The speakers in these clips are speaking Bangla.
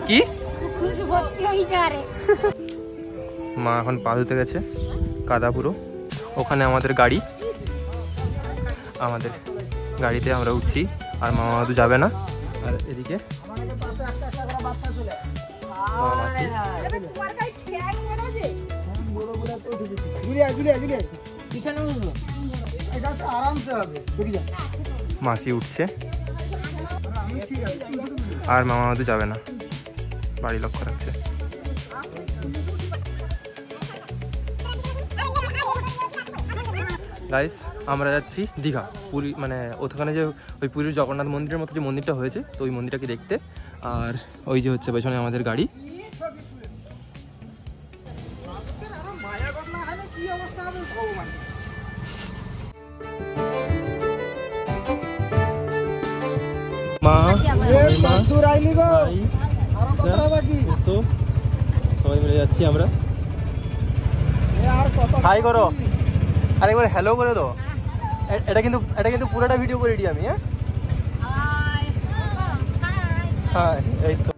কি মা এখন পা ধুতে গেছে, কাদা পুরো। ওখানে আমাদের গাড়ি, আমাদের গাড়িতে আমরা উঠছি, আর মামা মাদু যাবে না। আর এদিকে মাসি উঠছে, আর মামা মাদু যাবে না, বাড়ি লক্ষ্য রাখছে। গাইস আমরা যাচ্ছি দীঘা, পুরী, মানে ওখানে যে ওই পুরীর জগন্নাথ মন্দিরের মতো যে মন্দিরটা হয়েছে, তো ওই মন্দিরটাকে দেখতে। আর ওই যে হচ্ছে পেছনে আমাদের গাড়ি। মা সবাই মিলে যাচ্ছি আমরা। হাই করো, আরে একবার হ্যালো করে দাও। এটা কিন্তু পুরোটা ভিডিও করে দিই আমি। হ্যাঁ এই তো।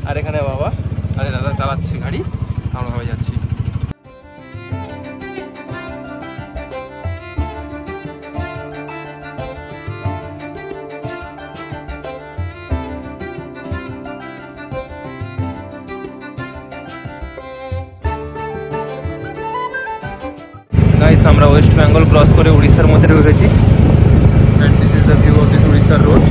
আর এখানে বাবা, আরে দাদা চালাচ্ছে গাড়ি, আমরা সবাই যাচ্ছি। গাইস আমরা ওয়েস্ট বেঙ্গল ক্রস করে উড়িষ্যার মধ্যে ঢুকে গেছি। And this is the view of this উড়িষ্যার রোড।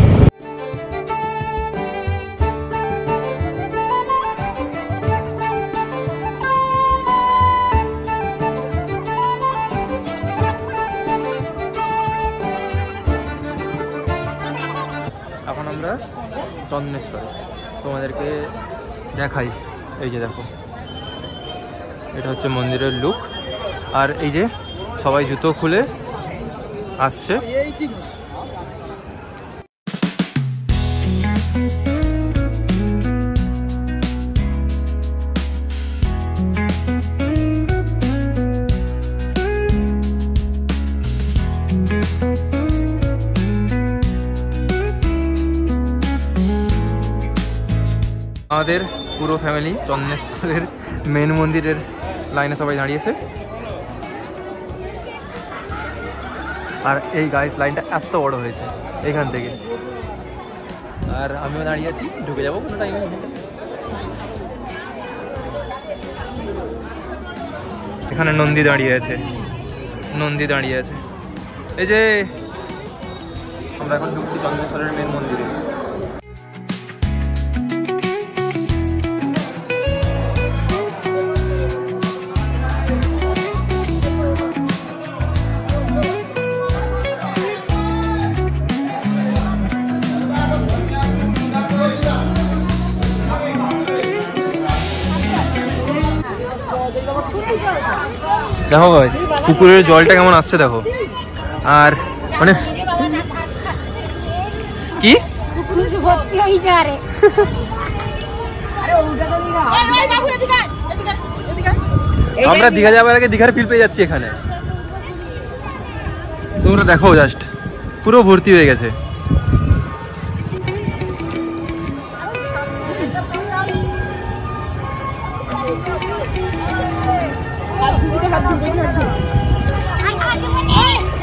এখন আমরা চন্দনেশ্বরে, তোমাদেরকে দেখাই। এই যে দেখো, এটা হচ্ছে মন্দিরের লুক। আর এই যে সবাই জুতো খুলে আসছে। আমাদের পুরো ফ্যামিলি চন্দনেশ্বরের মেন মন্দিরের লাইনে সবাই দাঁড়িয়েছে। আর এই গাইস লাইনটা এত বড় হয়েছে এখান থেকে। আর আমিও দাঁড়িয়ে আছি, ঢুকে যাবো কোনো টাইমে। এখানে নন্দী দাঁড়িয়ে আছে, নন্দী দাঁড়িয়ে আছে। এই যে আমরা এখন ঢুকছি চন্দনেশ্বরের মেন মন্দিরে। দেখো গাইস পুকুরের জলটা কেমন আসছে দেখো। আর মানে কি আমরা দীঘা যাবার আগে দীঘার ফিল পেয়ে যাচ্ছি এখানে। তোমরা দেখো জাস্ট পুরো ভর্তি হয়ে গেছে।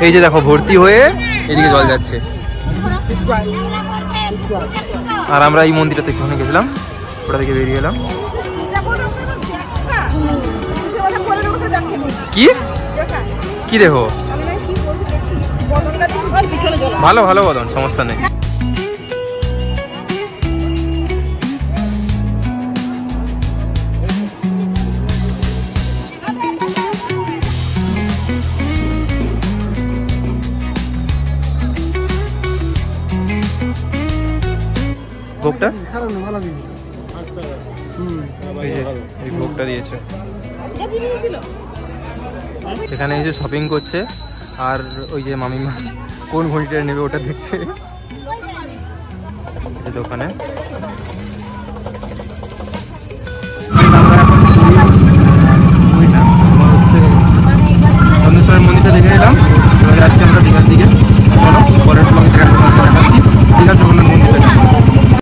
এই যে দেখো ভর্তি হয়ে এদিকে জল যাচ্ছে। আর আমরা এই মন্দিরটা থেকে ওখানে গেছিলাম, ওটা থেকে বেরিয়ে এলাম। কি কি দেখো? ভালো ভালো বদন, সমস্যা নেই। ভোগটা এই ভোগটা দিয়েছে। এখানে এসে শপিং করছে, আর ওই যে মামিমা কোন ঘড়িটা নেবে ওটা দেখছে দোকানে। চন্দনেশ্বরের মন্দিরটা দেখে এলাম, এবার যাচ্ছি আমরা দীঘার দিকে।